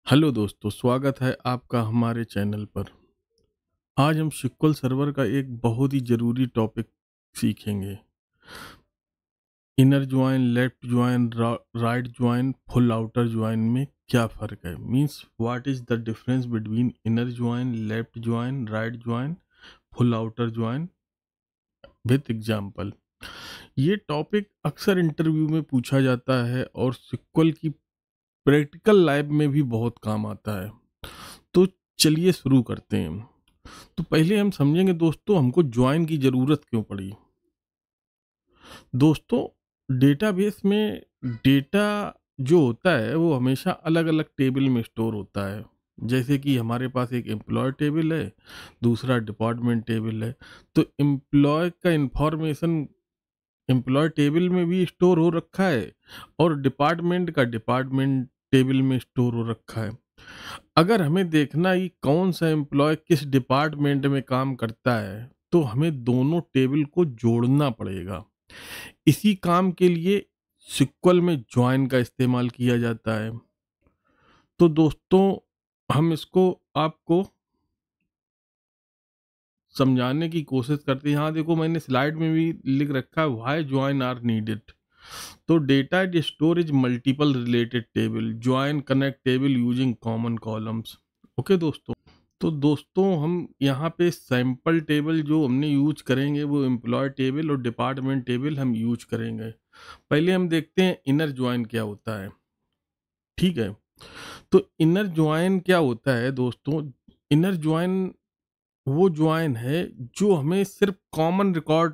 Hello दोस्तों, स्वागत है आपका हमारे चैनल पर। आज हम SQL सर्वर का एक बहुत ही ज़रूरी टॉपिक सीखेंगे। Inner join, left join, right join, full outer join में क्या फ़र्क है? Means what is the difference between inner join, left join, right join, full outer join with example. ये टॉपिक अक्सर इंटरव्यू में पूछा जाता है और SQL की प्रैक्टिकल लाइफ में भी बहुत काम आता है। तो चलिए शुरू करते हैं। तो पहले हम समझेंगे दोस्तों, हमको ज्वाइन की ज़रूरत क्यों पड़ी। दोस्तों, डेटाबेस में डेटा जो होता है वो हमेशा अलग अलग टेबल में स्टोर होता है। जैसे कि हमारे पास एक एम्प्लॉय टेबल है, दूसरा डिपार्टमेंट टेबल है। तो एम्प्लॉय का इंफॉर्मेशन एम्प्लॉय टेबल में भी स्टोर हो रखा है और डिपार्टमेंट का डिपार्टमेंट टेबल में स्टोर हो रखा है। अगर हमें देखना है कि कौन सा एम्प्लॉय किस डिपार्टमेंट में काम करता है, तो हमें दोनों टेबल को जोड़ना पड़ेगा। इसी काम के लिए सिक्वल में ज्वाइन का इस्तेमाल किया जाता है। तो दोस्तों, हम इसको आपको समझाने की कोशिश करते हैं। यहाँ देखो, मैंने स्लाइड में भी लिख रखा है व्हाई ज्वाइन आर नीडेड। तो data is store is multiple related table, join connect table using common columns. Okay दोस्तों, तो दोस्तों हम यहाँ पे सैंपल टेबल जो हमने यूज करेंगे वो एम्प्लॉय टेबल और डिपार्टमेंट टेबल हम यूज करेंगे। पहले हम देखते हैं इनर ज्वाइन क्या होता है। ठीक है, तो इनर ज्वाइन क्या होता है दोस्तों? इनर ज्वाइन वो ज्वाइन है जो हमें सिर्फ कॉमन रिकॉर्ड,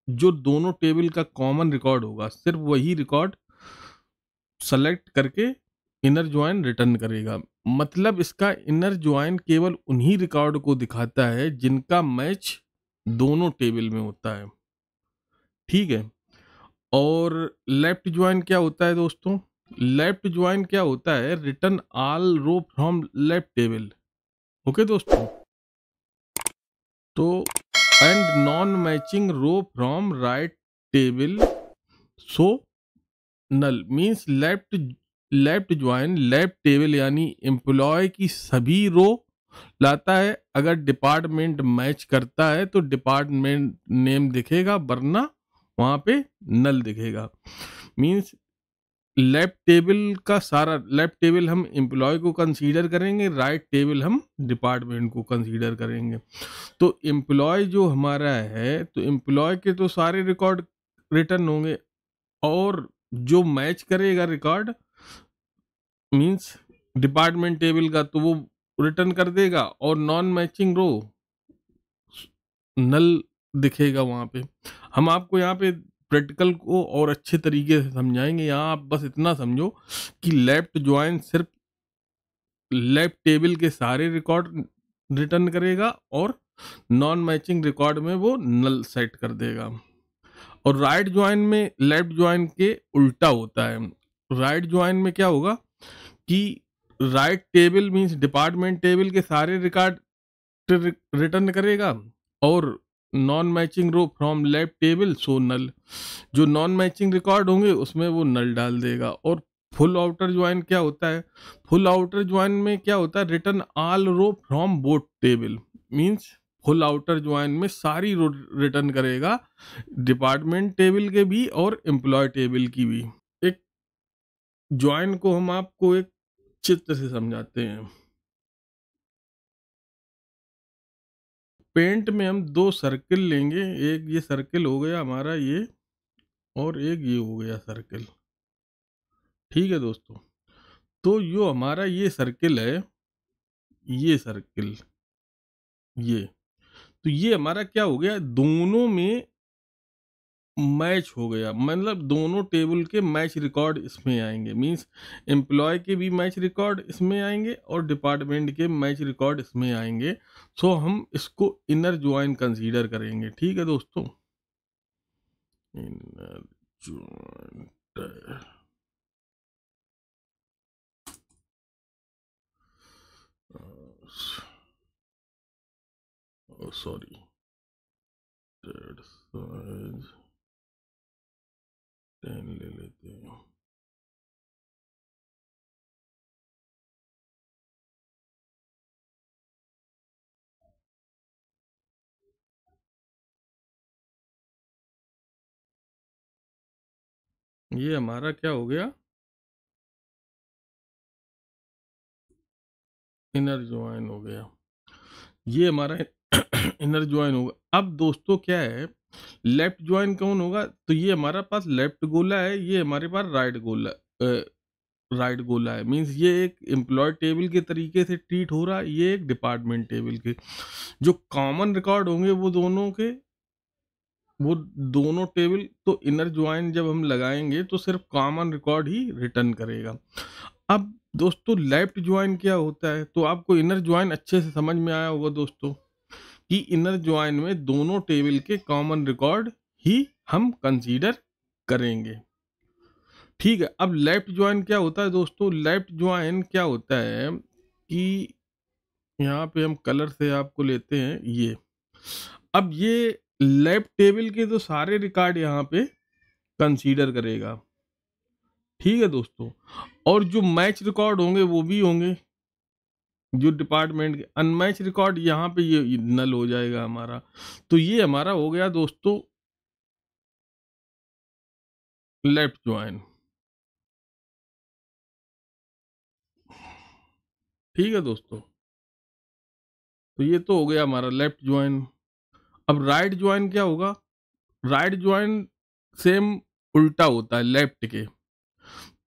जो दोनों टेबल का कॉमन रिकॉर्ड होगा, सिर्फ वही रिकॉर्ड सेलेक्ट करके इनर ज्वाइन रिटर्न करेगा। मतलब इसका इनर ज्वाइन केवल उन्हीं रिकॉर्ड को दिखाता है जिनका मैच दोनों टेबल में होता है। ठीक है, और लेफ्ट ज्वाइन क्या होता है दोस्तों? लेफ्ट ज्वाइन क्या होता है? Return all row from left table. Okay दोस्तों, तो and non matching row from right table, so null. Means left join left table यानी एम्प्लॉय की सभी रो लाता है। अगर डिपार्टमेंट मैच करता है तो डिपार्टमेंट नेम दिखेगा, वरना वहां पे नल दिखेगा। मीन्स लेफ्ट टेबल का सारा, लेफ्ट टेबल हम एम्प्लॉय को कंसीडर करेंगे, राइट टेबल हम डिपार्टमेंट को कंसीडर करेंगे। तो एम्प्लॉय जो हमारा है, तो एम्प्लॉय के तो सारे रिकॉर्ड रिटर्न होंगे, और जो मैच करेगा रिकॉर्ड मींस डिपार्टमेंट टेबल का, तो वो रिटर्न कर देगा, और नॉन मैचिंग रो नल दिखेगा वहां पे। हम आपको यहाँ पे प्रैक्टिकल को और अच्छे तरीके से समझाएंगे। यहाँ आप बस इतना समझो कि लेफ्ट ज्वाइन सिर्फ लेफ्ट टेबल के सारे रिकॉर्ड रिटर्न करेगा और नॉन मैचिंग रिकॉर्ड में वो नल सेट कर देगा। और राइट ज्वाइन में लेफ्ट ज्वाइन के उल्टा होता है। राइट ज्वाइन में क्या होगा कि right table means department table के सारे रिकॉर्ड रिटर्न करेगा, और non matching row from left table so null. जो नॉन मैचिंग रिकॉर्ड होंगे उसमें वो नल डाल देगा। और फुल आउटर ज्वाइन क्या होता है? फुल आउटर ज्वाइन में क्या होता है? Return all row from both table. Means full outer join में सारी रो रिटर्न करेगा, डिपार्टमेंट टेबल के भी और एम्प्लॉय टेबल की भी। एक ज्वाइन को हम आपको एक चित्र से समझाते हैं। पेंट में हम दो सर्किल लेंगे, एक ये सर्किल हो गया हमारा ये, और एक ये हो गया सर्किल। ठीक है दोस्तों, तो जो हमारा ये सर्किल है, ये सर्किल, ये, तो ये हमारा क्या हो गया? दोनों में मैच हो गया। मतलब दोनों टेबल के मैच रिकॉर्ड इसमें आएंगे। मींस एम्प्लॉय के भी मैच रिकॉर्ड इसमें आएंगे और डिपार्टमेंट के मैच रिकॉर्ड इसमें आएंगे। सो हम इसको इनर ज्वाइन कंसीडर करेंगे। ठीक है दोस्तों, इनर ज्वाइन, सॉरी, साइज 10 ले लेते हैं। ये हमारा क्या हो गया, इनर ज्वाइन हो गया, ये हमारा इनर ज्वाइन होगा। अब दोस्तों क्या है, लेफ्ट ज्वाइन कौन होगा, तो ये हमारा पास लेफ्ट गोला है, ये हमारे पास राइट गोला, राइट गोला है। मींस ये एक एम्प्लॉय टेबल के तरीके से ट्रीट हो रहा है, ये एक डिपार्टमेंट टेबल के। जो कॉमन रिकॉर्ड होंगे वो दोनों टेबल, तो इनर ज्वाइन जब हम लगाएंगे तो सिर्फ कॉमन रिकॉर्ड ही रिटर्न करेगा। अब दोस्तों लेफ्ट ज्वाइन क्या होता है, तो आपको इनर ज्वाइन अच्छे से समझ में आया होगा दोस्तों, कि इनर ज्वाइन में दोनों टेबल के कॉमन रिकॉर्ड ही हम कंसीडर करेंगे। ठीक है, अब लेफ्ट ज्वाइन क्या होता है दोस्तों, लेफ्ट ज्वाइन क्या होता है कि यहाँ पे हम कलर से आपको लेते हैं ये। अब ये लेफ्ट टेबल के तो सारे रिकॉर्ड यहाँ पे कंसीडर करेगा, ठीक है दोस्तों। और जो मैच रिकॉर्ड होंगे वो भी होंगे, जो डिपार्टमेंट के। अनमैच रिकॉर्ड यहाँ पे ये नल हो जाएगा हमारा। तो ये हमारा हो गया दोस्तों लेफ्ट ज्वाइन, ठीक है दोस्तों। तो ये तो हो गया हमारा लेफ्ट ज्वाइन। अब राइट ज्वाइन क्या होगा, राइट ज्वाइन सेम उल्टा होता है लेफ्ट के।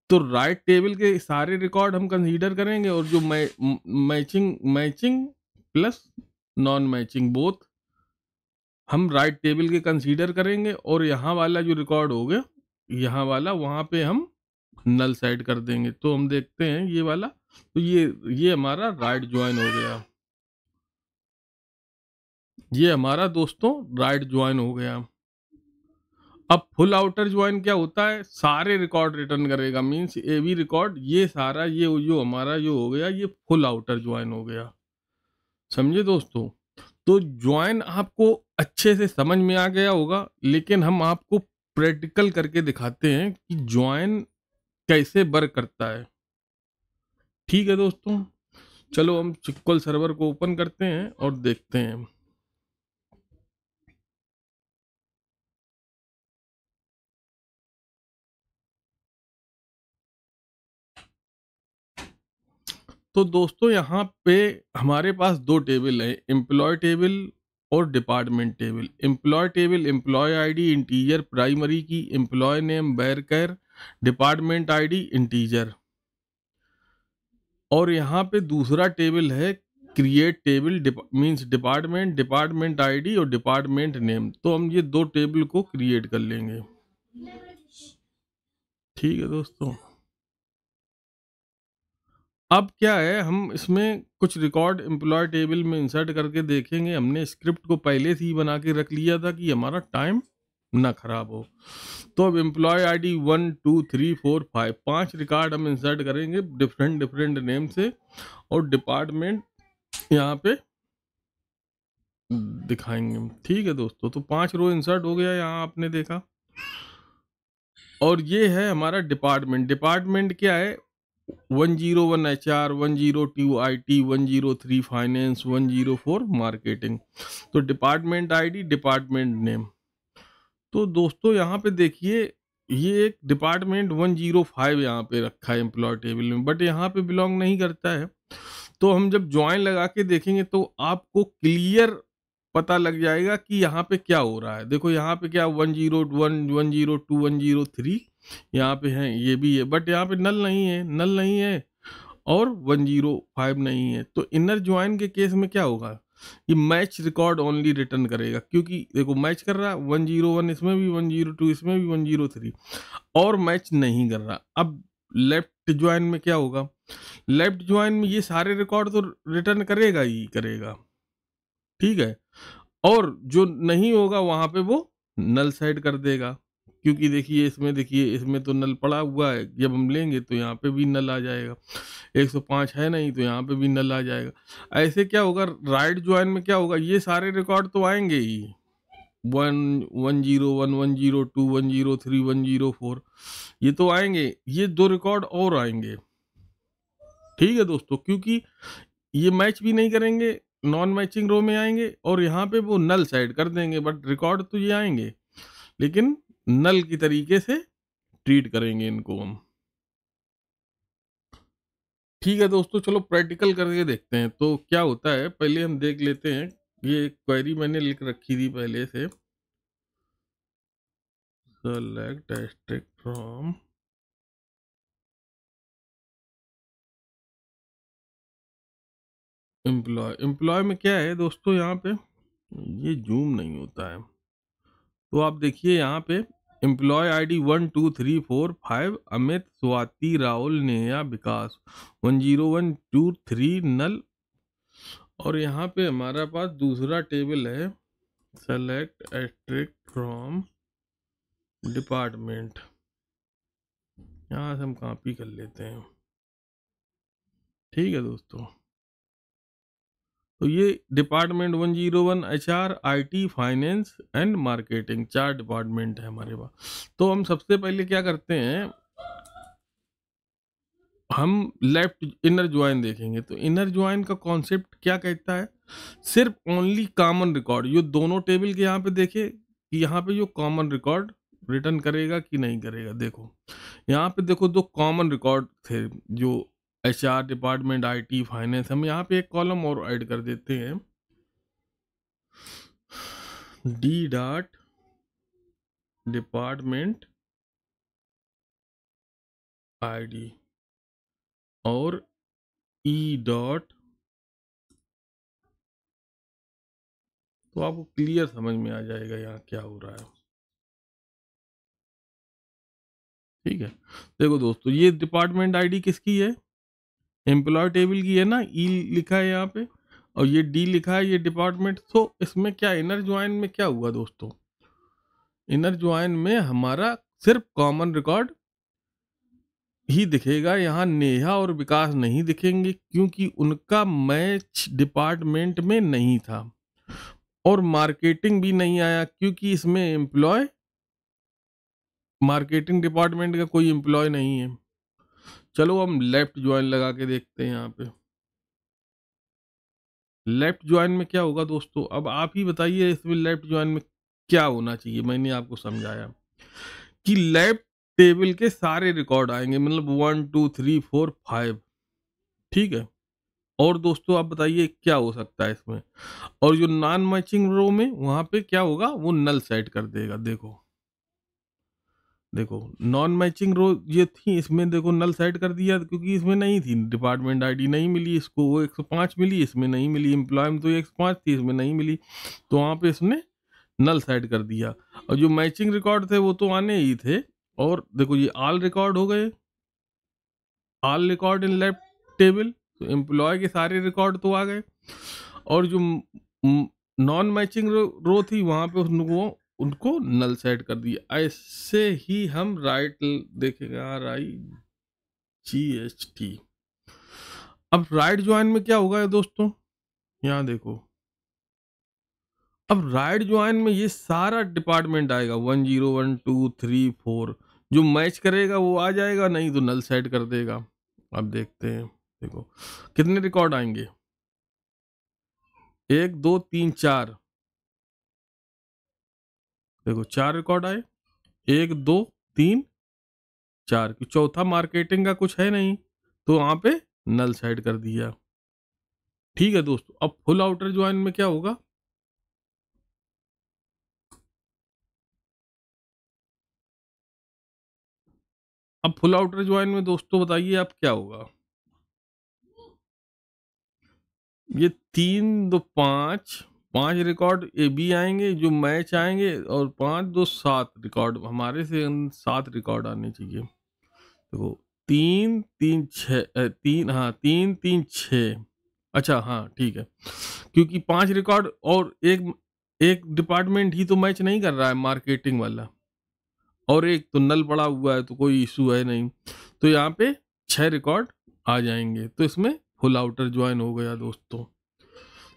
तो राइट टेबल के सारे रिकॉर्ड हम कंसीडर करेंगे, और जो matching matching plus non matching both हम राइट टेबल के कंसीडर करेंगे, और यहाँ वाला जो रिकॉर्ड हो गया, यहाँ वाला वहाँ पे हम नल साइड कर देंगे। तो हम देखते हैं ये वाला, तो ये हमारा राइट ज्वाइन हो गया, ये हमारा दोस्तों राइट ज्वाइन हो गया। अब फुल आउटर ज्वाइन क्या होता है, सारे रिकॉर्ड रिटर्न करेगा। मींस ए बी रिकॉर्ड, ये सारा ये जो हमारा जो हो गया, ये फुल आउटर ज्वाइन हो गया। समझे दोस्तों। तो ज्वाइन आपको अच्छे से समझ में आ गया होगा, लेकिन हम आपको प्रैक्टिकल करके दिखाते हैं कि ज्वाइन कैसे वर्क करता है। ठीक है दोस्तों, चलो हम SQL सर्वर को ओपन करते हैं और देखते हैं। तो दोस्तों यहाँ पे हमारे पास दो टेबल है, एम्प्लॉय टेबल और department table. Employee table employee ID integer primary key, employee name varchar, department ID integer. और यहाँ पे दूसरा टेबल है create table, means department, department ID और डिपार्टमेंट नेम। तो हम ये दो टेबल को क्रिएट कर लेंगे, ठीक है दोस्तों। अब क्या है, हम इसमें कुछ रिकॉर्ड एम्प्लॉय टेबल में इंसर्ट करके देखेंगे। हमने स्क्रिप्ट को पहले से ही बना के रख लिया था कि हमारा टाइम ना खराब हो। तो अब एम्प्लॉय आईडी 1 2 3 4 5 5 रिकॉर्ड हम इंसर्ट करेंगे डिफरेंट डिफरेंट नेम से, और डिपार्टमेंट यहाँ पे दिखाएंगे, ठीक है दोस्तों। तो 5 रो इंसर्ट हो गया यहाँ, आपने देखा। और ये है हमारा डिपार्टमेंट। डिपार्टमेंट क्या है, 101 HR, 102 IT, 103 फाइनेंस, 104 मार्केटिंग। तो डिपार्टमेंट आईडी, डिपार्टमेंट नेम। तो दोस्तों यहाँ पे देखिए, ये एक डिपार्टमेंट 105 यहाँ पे रखा है एम्प्लॉय टेबल में, बट यहाँ पे बिलोंग नहीं करता है। तो हम जब ज्वाइन लगा के देखेंगे तो आपको क्लियर पता लग जाएगा कि यहाँ पे क्या हो रहा है। देखो यहाँ पे क्या 101, 102, 103 यहाँ पे है, ये भी है, बट यहाँ पे नल नहीं है, नल नहीं है, और 105 नहीं है। तो इनर ज्वाइन के केस में क्या होगा, ये मैच रिकॉर्ड ओनली रिटर्न करेगा, क्योंकि देखो मैच कर रहा है 101 इसमें भी, 102 इसमें भी, 103 और मैच नहीं कर रहा। अब लेफ्ट ज्वाइन में क्या होगा, लेफ्ट ज्वाइन में ये सारे रिकॉर्ड तो रिटर्न करेगा ही करेगा, ठीक है। और जो नहीं होगा वहां पे वो नल साइड कर देगा, क्योंकि देखिए इसमें तो नल पड़ा हुआ है। जब हम लेंगे तो यहाँ पे भी नल आ जाएगा, 105 है नहीं तो यहाँ पे भी नल आ जाएगा। ऐसे क्या होगा, राइट ज्वाइन में क्या होगा, ये सारे रिकॉर्ड तो आएंगे ही, 101, 102, 103, 104 ये तो आएंगे, ये दो रिकॉर्ड और आएंगे, ठीक है दोस्तों। क्योंकि ये मैच भी नहीं करेंगे, नॉन मैचिंग रो में आएंगे, और यहाँ पे वो नल साइड कर देंगे, बट रिकॉर्ड तो ये आएंगे, लेकिन नल की तरीके से ट्रीट करेंगे इनको हम। ठीक है दोस्तों, चलो प्रैक्टिकल करके देखते हैं तो क्या होता है। पहले हम देख लेते हैं, ये क्वेरी मैंने लिख रखी थी पहले से, select asterisk from employee. Employee में क्या है दोस्तों, यहाँ पे ये जूम नहीं होता है, तो आप देखिए यहाँ पे एम्प्लॉय आईडी 12345 अमित, स्वाति, राहुल, नेहा, विकास 10123 नल। और यहाँ पे हमारा पास दूसरा टेबल है, सेलेक्ट एस्ट्रिक फ्रॉम डिपार्टमेंट। यहाँ से हम कॉपी कर लेते हैं। ठीक है दोस्तों, तो ये department 101 HR, IT, finance and marketing, 4 department है हमारे पास। तो हम सबसे पहले क्या करते हैं, हम लेफ्ट इनर ज्वाइन देखेंगे। तो इनर ज्वाइन का कॉन्सेप्ट क्या कहता है, सिर्फ ओनली कॉमन रिकॉर्ड। ये दोनों टेबल के यहाँ पे देखे कि यहाँ पे जो कॉमन रिकॉर्ड रिटर्न करेगा कि नहीं करेगा। देखो यहाँ पे देखो, दो कॉमन रिकॉर्ड थे जो HR डिपार्टमेंट, IT, फाइनेंस। हम यहाँ पे एक कॉलम और ऐड कर देते हैं, D डॉट डिपार्टमेंट ID और E डॉट, तो आपको क्लियर समझ में आ जाएगा यहाँ क्या हो रहा है। ठीक है, देखो दोस्तों, ये डिपार्टमेंट आईडी किसकी है, एम्प्लॉय टेबल की है ना, ई लिखा है यहाँ पे, और ये डी लिखा है, ये डिपार्टमेंट। तो इसमें क्या इनर ज्वाइन में क्या हुआ दोस्तों, इनर ज्वाइन में हमारा सिर्फ कॉमन रिकॉर्ड ही दिखेगा। यहाँ नेहा और विकास नहीं दिखेंगे क्योंकि उनका मैच डिपार्टमेंट में नहीं था, और मार्केटिंग भी नहीं आया क्योंकि इसमें एम्प्लॉय, मार्केटिंग डिपार्टमेंट का कोई एम्प्लॉय नहीं है। चलो हम लेफ्ट ज्वाइन लगा के देखते हैं। यहाँ पे लेफ्ट ज्वाइन में क्या होगा दोस्तों, अब आप ही बताइए इसमें लेफ्ट ज्वाइन में क्या होना चाहिए। मैंने आपको समझाया कि लेफ्ट टेबल के सारे रिकॉर्ड आएंगे, मतलब 1 2 3 4 5। ठीक है, और दोस्तों आप बताइए क्या हो सकता है इसमें। और जो नॉन मैचिंग रो में, वहां पे क्या होगा, वो नल सेट कर देगा। देखो देखो, नॉन मैचिंग रो ये थी, इसमें देखो नल सेट कर दिया क्योंकि इसमें नहीं थी, डिपार्टमेंट आईडी नहीं मिली इसको, वो 105 मिली, इसमें नहीं मिली। एम्प्लॉय में तो 105 थी, इसमें नहीं मिली, तो वहां पे इसने नल सेट कर दिया। और जो मैचिंग रिकॉर्ड थे वो तो आने ही थे। और देखो ये ऑल रिकॉर्ड हो गए, all record in left table, तो एम्प्लॉय के सारे रिकॉर्ड तो आ गए। और जो नॉन मैचिंग रो थी, वहां पे उनको उनको नल सेट कर दिया। ऐसे ही हम राइट देखेंगे, RIGHT। अब राइट ज्वाइन में क्या होगा दोस्तों, यहाँ देखो, अब राइट ज्वाइन में ये सारा डिपार्टमेंट आएगा, 1 0 1 2 3 4। जो मैच करेगा वो आ जाएगा, नहीं तो नल सेट कर देगा। अब देखते हैं, देखो कितने रिकॉर्ड आएंगे, 1 2 3 4। देखो 4 रिकॉर्ड आए, 1 2 3 4, कि चौथा मार्केटिंग का कुछ है नहीं, तो वहां पे नल सेट कर दिया। ठीक है दोस्तों, अब फुल आउटर ज्वाइन में क्या होगा, अब फुल आउटर ज्वाइन में दोस्तों बताइए आप क्या होगा। ये 3 2 5, 5 रिकॉर्ड ए बी आएंगे जो मैच आएंगे, और 5 2 7 रिकॉर्ड हमारे से 7 रिकॉर्ड आने चाहिए। देखो 3 3 6, 3, हाँ 3 3 6, अच्छा हाँ ठीक है, क्योंकि 5 रिकॉर्ड और एक एक डिपार्टमेंट ही तो मैच नहीं कर रहा है, मार्केटिंग वाला, और एक तो नल पड़ा हुआ है, तो कोई इशू है नहीं। तो यहाँ पे 6 रिकॉर्ड आ जाएंगे, तो इसमें फुल आउटर ज्वाइन हो गया दोस्तों।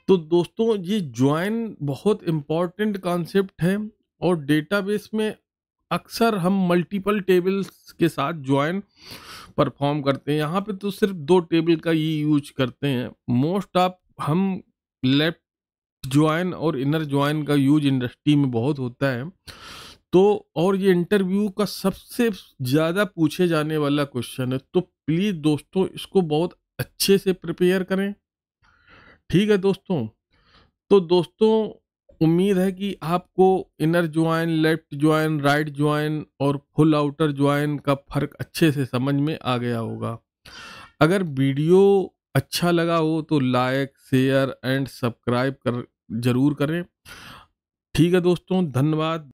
तो दोस्तों ये ज्वाइन बहुत इम्पॉर्टेंट कॉन्सेप्ट है, और डेटाबेस में अक्सर हम मल्टीपल टेबल्स के साथ ज्वाइन परफॉर्म करते हैं। यहाँ पे तो सिर्फ 2 टेबल का ही यूज करते हैं मोस्ट ऑफ हम। लेफ्ट ज्वाइन और इनर ज्वाइन का यूज इंडस्ट्री में बहुत होता है, तो और ये इंटरव्यू का सबसे ज़्यादा पूछे जाने वाला क्वेश्चन है, तो प्लीज़ दोस्तों इसको बहुत अच्छे से प्रिपेयर करें। ठीक है दोस्तों? तो दोस्तों उम्मीद है कि आपको inner join, left join, right join और फुल आउटर ज्वाइन का फ़र्क अच्छे से समझ में आ गया होगा। अगर वीडियो अच्छा लगा हो तो लाइक, शेयर एंड सब्सक्राइब ज़रूर करें। ठीक है दोस्तों, धन्यवाद।